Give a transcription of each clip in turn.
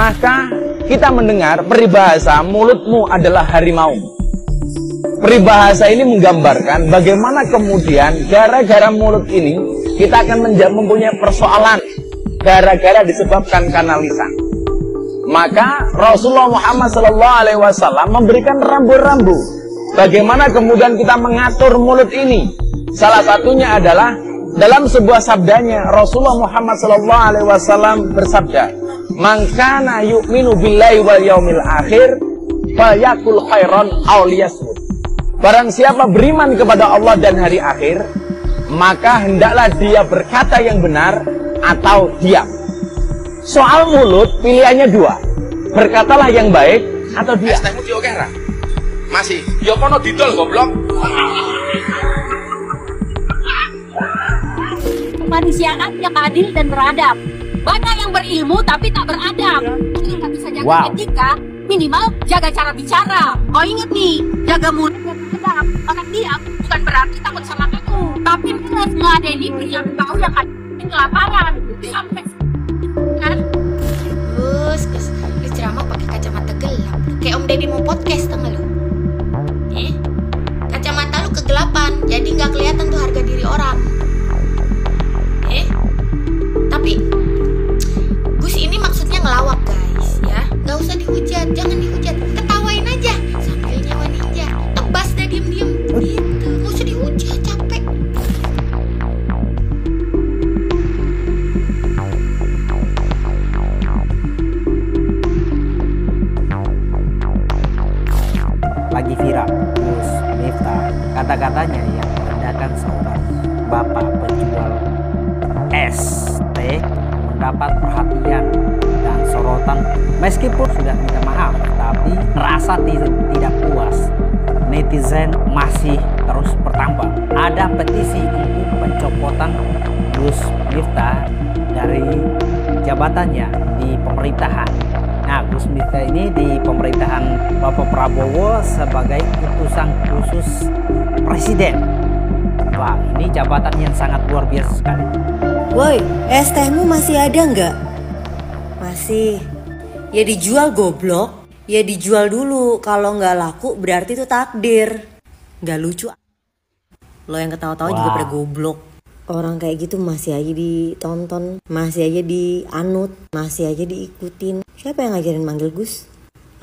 Maka kita mendengar peribahasa mulutmu adalah harimau. Peribahasa ini menggambarkan bagaimana kemudian gara-gara mulut ini kita akan mempunyai persoalan gara-gara disebabkan karena lisan. Maka Rasulullah Muhammad SAW memberikan rambu-rambu bagaimana kemudian kita mengatur mulut ini. Salah satunya adalah dalam sebuah sabdanya Rasulullah Muhammad SAW bersabda, "Man kana yu'minu billahi wal yaumil akhir falyakul khairan aw liyasmut." Barang siapa beriman kepada Allah dan hari akhir, maka hendaklah dia berkata yang benar atau diam. Soal mulut pilihannya dua, berkatalah yang baik atau diam. Tehmu dioke ra? Masih, ya kono didol goblok. Kemanusiaan yang adil dan beradab. Banyak yang berilmu tapi tak beradab. Yang tak bisa jaga etika, minimal jaga cara bicara. Oh inget nih, jaga mulut dan beradab. Orang diam bukan berarti takut sama kamu, tapi harus meladeni perilaku kau yang ada kelaparan. Sampai kan? Gus, lu ceramah pakai kacamata gelap. Kayak Om Deddy mau podcast tengah lu. Kacamata lu kegelapan, jadi nggak kelihatan tuh harga diri orang. Tapi Gus ini maksudnya ngelawak guys ya. Nggak usah dihujat, jangan dihujat. Ketawain aja sambil nyawa ninja. Tebas dah diem-diem gitu. Nggak usah dihujat, capek. Lagi viral Gus Miftah, kata-katanya yang merendahkan seorang bapak penjual es teh mendapat perhatian dan sorotan. Meskipun sudah minta maaf, tapi rasa tidak puas netizen masih terus bertambah. Ada petisi untuk pencopotan Gus Miftah dari jabatannya di pemerintahan. Nah, Gus Miftah ini di pemerintahan Bapak Prabowo sebagai utusan khusus presiden. Wah, ini jabatan yang sangat luar biasa sekali. Woi, es tehmu masih ada nggak? Masih. Ya dijual goblok. Ya dijual dulu. Kalau nggak laku berarti itu takdir. Nggak lucu. Lo yang ketawa-tawa juga pada goblok. Orang kayak gitu masih aja ditonton, masih aja dianut, masih aja diikutin. Siapa yang ngajarin manggil Gus?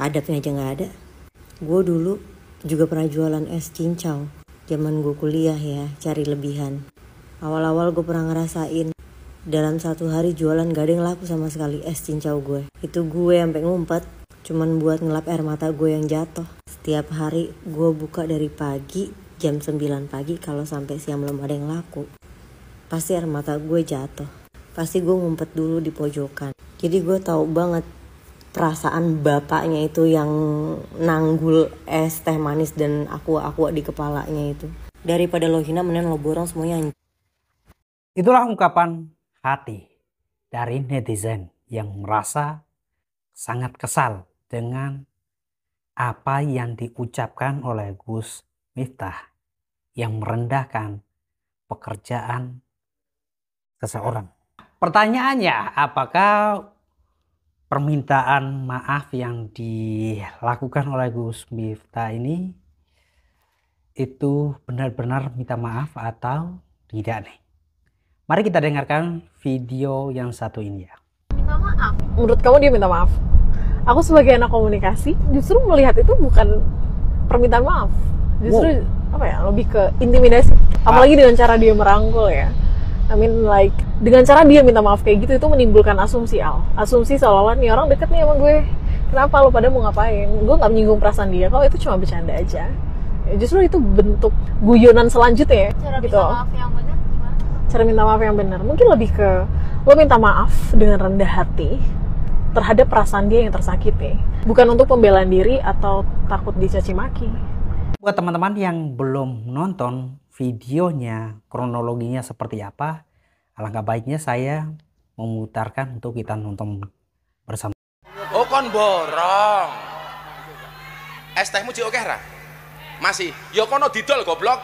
Adabnya aja nggak ada. Gue dulu juga pernah jualan es cincau. Zaman gue kuliah ya, cari lebihan. Awal-awal gue pernah ngerasain dalam satu hari jualan gak ada yang laku sama sekali es cincau gue. Itu gue sampai ngumpet cuman buat ngelap air mata gue yang jatuh. Setiap hari gue buka dari pagi jam 9 pagi, kalau sampai siang belum ada yang laku pasti air mata gue jatuh. Pasti gue ngumpet dulu di pojokan. Jadi gue tahu banget perasaan bapaknya itu yang nanggul es teh manis dan aqua di kepalanya itu. Daripada lo hina mending lo borong semuanya. Itulah ungkapan hati dari netizen yang merasa sangat kesal dengan apa yang diucapkan oleh Gus Miftah yang merendahkan pekerjaan seseorang. Pertanyaannya, apakah permintaan maaf yang dilakukan oleh Gus Miftah ini itu benar-benar minta maaf atau tidak nih? Mari kita dengarkan video yang satu ini ya. Minta maaf. Menurut kamu dia minta maaf? Aku sebagai anak komunikasi justru melihat itu bukan permintaan maaf. Justru lebih ke intimidasi. Apalagi dengan cara dia merangkul ya. I mean like dengan cara dia minta maaf kayak gitu itu menimbulkan asumsi asumsi seolah-olah nih orang deket nih sama gue, kenapa lo pada mau ngapain? Gue nggak menyinggung perasaan dia, kalau itu cuma bercanda aja ya, justru itu bentuk guyonan selanjutnya ya, cara gitu. Minta maaf yang benar gimana? Cara minta maaf yang benar mungkin lebih ke lo minta maaf dengan rendah hati terhadap perasaan dia yang tersakiti, bukan untuk pembelaan diri atau takut dicaci maki. Buat teman-teman yang belum nonton videonya, kronologinya seperti apa, alangkah baiknya saya memutarkan untuk kita nonton bersama. Oh kon borong. Es tehmu oke ra? Masih, ya kono didol goblok.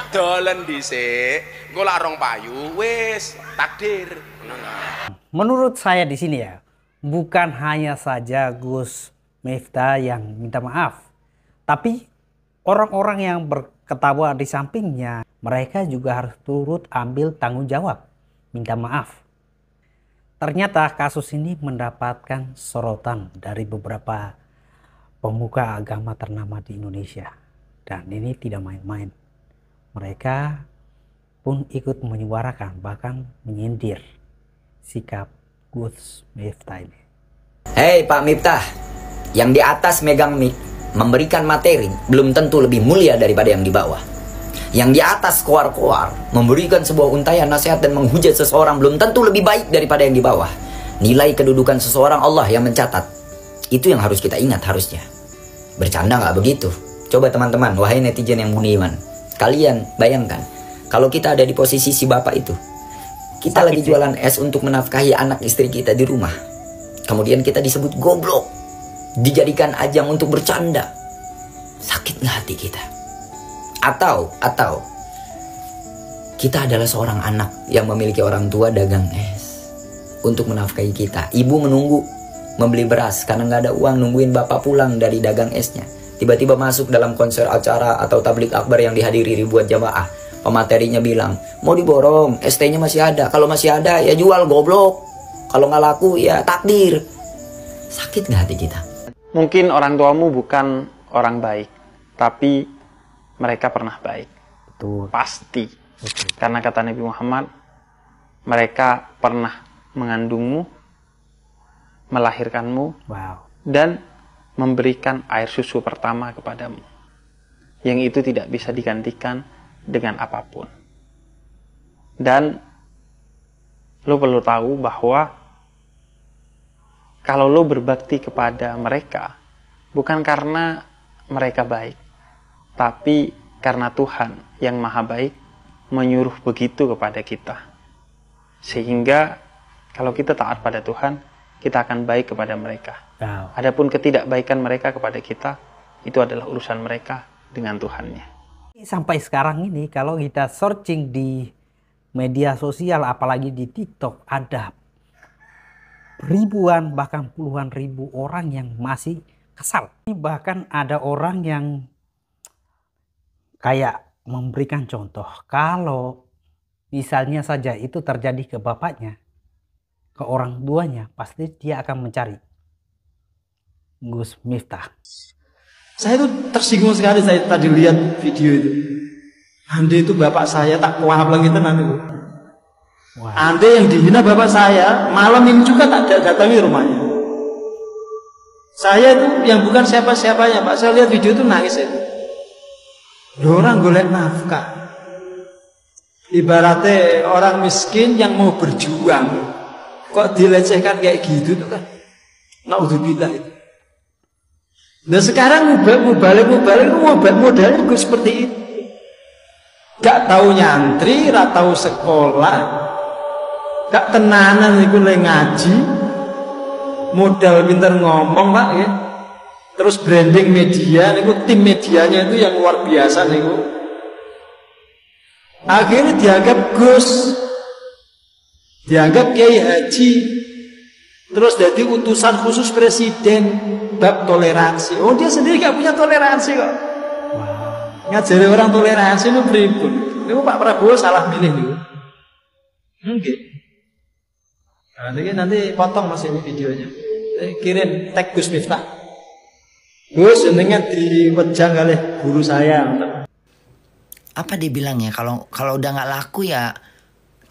Dolen dhisik, engko lak rong payu wis takdir. Menurut saya di sini ya, bukan hanya saja Gus Miftah yang minta maaf, tapi orang-orang yang berketawa di sampingnya, mereka juga harus turut ambil tanggung jawab, minta maaf. Ternyata kasus ini mendapatkan sorotan dari beberapa pemuka agama ternama di Indonesia. Dan ini tidak main-main. Mereka pun ikut menyuarakan, bahkan menyindir sikap Gus Miftah ini. Hei Pak Miftah, yang di atas megang mic memberikan materi belum tentu lebih mulia daripada yang di bawah. Yang di atas koar-koar memberikan sebuah untayan nasihat dan menghujat seseorang belum tentu lebih baik daripada yang di bawah. Nilai kedudukan seseorang Allah yang mencatat. Itu yang harus kita ingat harusnya. Bercanda nggak begitu? Coba teman-teman, wahai netizen yang budiman, kalian bayangkan kalau kita ada di posisi si bapak itu. Kita lagi jualan es untuk menafkahi anak istri kita di rumah. Kemudian kita disebut goblok, dijadikan ajang untuk bercanda. Sakit nggak hati kita? Atau kita adalah seorang anak yang memiliki orang tua dagang es untuk menafkahi kita. Ibu menunggu membeli beras karena nggak ada uang, nungguin bapak pulang dari dagang esnya. Tiba-tiba masuk dalam konser acara atau tablik akbar yang dihadiri ribuan jamaah. Pematerinya bilang, mau diborong, ST-nya masih ada. Kalau masih ada, ya jual goblok. Kalau nggak laku, ya takdir. Sakit nggak hati kita? Mungkin orang tuamu bukan orang baik, tapi mereka pernah baik. Betul. Pasti. Betul. Karena kata Nabi Muhammad, mereka pernah mengandungmu, melahirkanmu, dan memberikan air susu pertama kepadamu. Yang itu tidak bisa digantikan dengan apapun. Dan lo perlu tahu bahwa kalau lo berbakti kepada mereka bukan karena mereka baik, tapi karena Tuhan yang maha baik menyuruh begitu kepada kita. Sehingga kalau kita taat pada Tuhan, kita akan baik kepada mereka. Adapun ketidakbaikan mereka kepada kita, itu adalah urusan mereka dengan Tuhannya. Sampai sekarang ini kalau kita searching di media sosial, apalagi di TikTok, ada ribuan bahkan puluhan ribu orang yang masih kesal. Bahkan ada orang yang kayak memberikan contoh, kalau misalnya saja itu terjadi ke bapaknya, ke orang tuanya, pasti dia akan mencari Gus Miftah. Saya itu tersinggung sekali, saya tadi lihat video itu. Ande itu bapak saya tak kuah lagi tenan itu. Ande yang dihina bapak saya, malam ini juga tak datangi rumahnya. Saya itu yang bukan siapa-siapanya, Pak. Saya lihat video itu nangis itu. Orang golek nafkah. Ibaratnya orang miskin yang mau berjuang, kok dilecehkan kayak gitu tuh kan? Naudzubillah itu. Nah sekarang mubalik modalnya juga seperti itu. Gak tahu nyantri, gak tahu sekolah, gak tenanan itu ngaji, modal pinter ngomong Pak ya. Terus branding media, niku tim medianya itu yang luar biasa niku. Akhirnya dianggap Gus, dianggap Kiai Haji, terus jadi utusan khusus presiden bab toleransi. Oh dia sendiri gak punya toleransi kok. Ngajari orang toleransi itu pripun. Niku Pak Prabowo salah milih niku. Nggih. Nanti potong Mas ini videonya. Kirim tag Gus Miftah. Gus jenengan diwejang oleh guru saya. Apa dia bilang ya, kalau udah nggak laku ya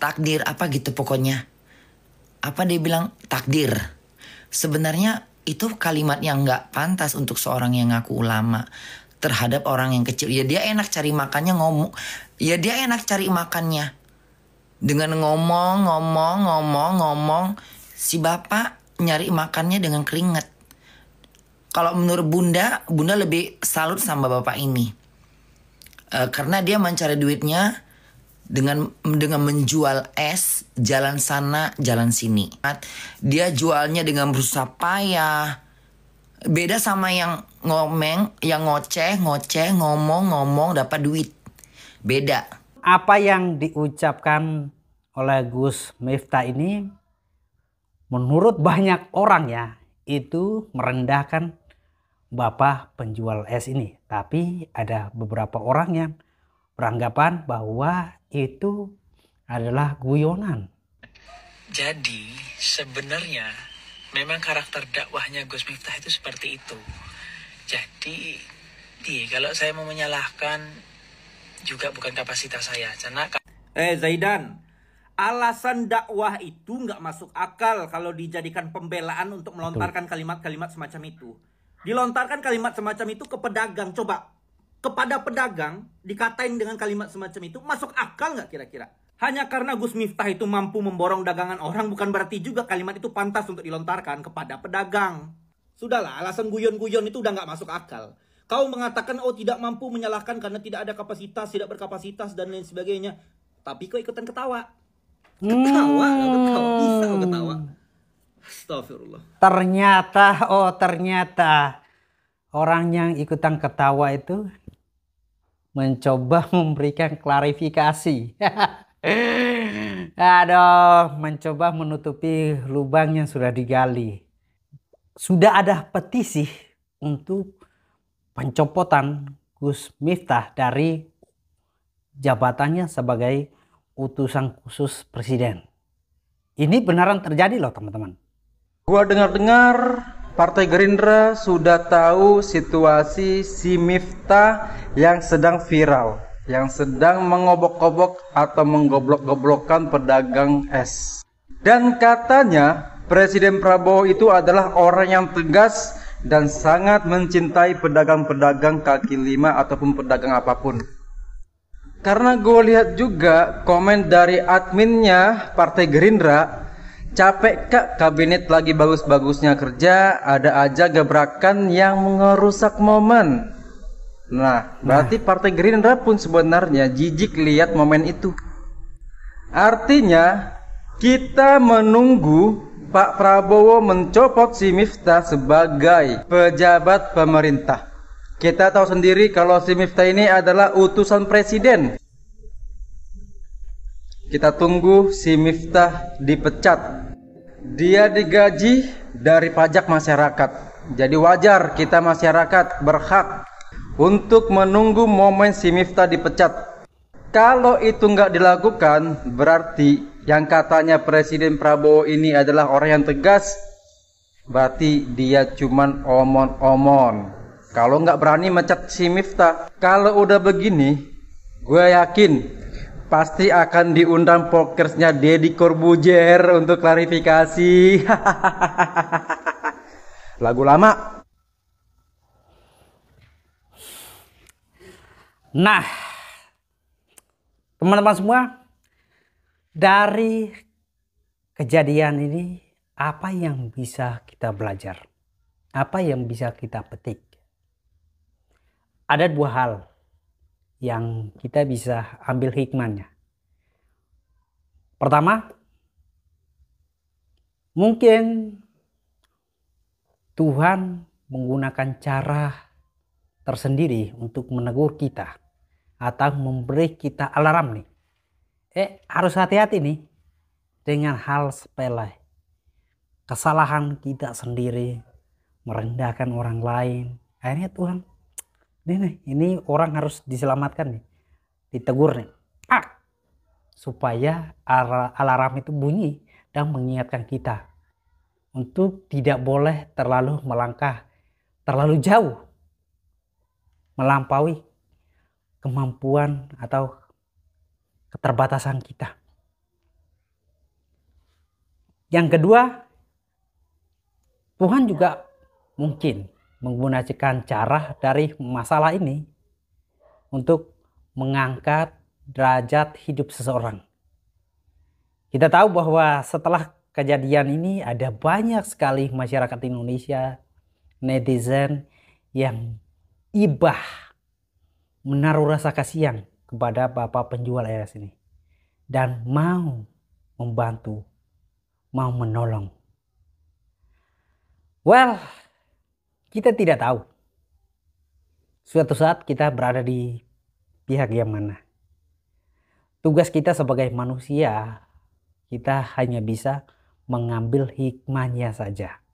takdir apa gitu pokoknya. Apa dia bilang takdir. Sebenarnya itu kalimat yang nggak pantas untuk seorang yang ngaku ulama terhadap orang yang kecil. Ya dia enak cari makannya ngomong. Ya dia enak cari makannya dengan ngomong. Si bapak nyari makannya dengan keringat. Kalau menurut Bunda lebih salut sama bapak ini. Karena dia mencari duitnya dengan menjual es jalan sana jalan sini. Dia jualnya dengan berusaha payah. Beda sama yang ngomong, yang ngoceh, ngomong dapat duit. Beda. Apa yang diucapkan oleh Gus Miftah ini menurut banyak orang ya itu merendahkan Bapak penjual es ini. Tapi ada beberapa orang yang beranggapan bahwa itu adalah guyonan. Jadi sebenarnya memang karakter dakwahnya Gus Miftah itu seperti itu. Jadi kalau saya mau menyalahkan juga bukan kapasitas saya. Karena Zaidan, alasan dakwah itu nggak masuk akal kalau dijadikan pembelaan untuk melontarkan kalimat-kalimat semacam itu. Dilontarkan kalimat semacam itu ke pedagang. Coba, kepada pedagang dikatain dengan kalimat semacam itu, masuk akal nggak kira-kira? Hanya karena Gus Miftah itu mampu memborong dagangan orang, bukan berarti juga kalimat itu pantas untuk dilontarkan kepada pedagang. Sudahlah, alasan guyon-guyon itu udah nggak masuk akal. Kau mengatakan, oh tidak mampu menyalahkan karena tidak ada kapasitas, tidak berkapasitas, dan lain sebagainya. Tapi kau ikutan ketawa. Ketawa, bisa kau ketawa. Astagfirullah. Ternyata orang yang ikutan ketawa itu mencoba memberikan klarifikasi. Aduh, mencoba menutupi lubang yang sudah digali. Sudah ada petisi untuk pencopotan Gus Miftah dari jabatannya sebagai utusan khusus presiden. Ini beneran terjadi loh teman-teman. Gua dengar-dengar Partai Gerindra sudah tahu situasi si Miftah yang sedang viral, yang sedang mengobok-obok atau menggoblok-goblokkan pedagang es. Dan katanya Presiden Prabowo itu adalah orang yang tegas dan sangat mencintai pedagang-pedagang kaki lima ataupun pedagang apapun. Karena gue lihat juga komen dari adminnya Partai Gerindra, capek kak kabinet lagi bagus-bagusnya kerja, ada aja gebrakan yang merusak momen. Nah, berarti Partai Gerindra pun sebenarnya jijik lihat momen itu. Artinya kita menunggu Pak Prabowo mencopot si Miftah sebagai pejabat pemerintah. Kita tahu sendiri kalau si Miftah ini adalah utusan presiden. Kita tunggu si Miftah dipecat. Dia digaji dari pajak masyarakat. Jadi wajar kita masyarakat berhak untuk menunggu momen si Miftah dipecat. Kalau itu nggak dilakukan, berarti yang katanya Presiden Prabowo ini adalah orang yang tegas, berarti dia cuman omon-omon. Kalau nggak berani mecat si Miftah, kalau udah begini, gue yakin pasti akan diundang pokersnya Deddy Corbuzier untuk klarifikasi. Lagu lama. Nah, teman-teman semua, dari kejadian ini apa yang bisa kita belajar? Apa yang bisa kita petik? Ada dua hal yang kita bisa ambil hikmahnya. Pertama, mungkin Tuhan menggunakan cara tersendiri untuk menegur kita atau memberi kita alarm nih. Harus hati-hati nih dengan hal sepele. Kesalahan kita sendiri, merendahkan orang lain. Akhirnya Tuhan, ini orang harus diselamatkan nih, ditegur nih. Supaya alarm itu bunyi dan mengingatkan kita untuk tidak boleh terlalu melangkah terlalu jauh, melampaui kemampuan atau keterbatasan kita. Yang kedua, Tuhan juga mungkin menggunakan cara dari masalah ini untuk mengangkat derajat hidup seseorang. Kita tahu bahwa setelah kejadian ini ada banyak sekali masyarakat Indonesia, netizen yang ibah menaruh rasa kasihan kepada Bapak penjual es ini dan mau membantu, mau menolong. Well, kita tidak tahu suatu saat kita berada di pihak yang mana. tugas kita sebagai manusia, kita hanya bisa mengambil hikmahnya saja.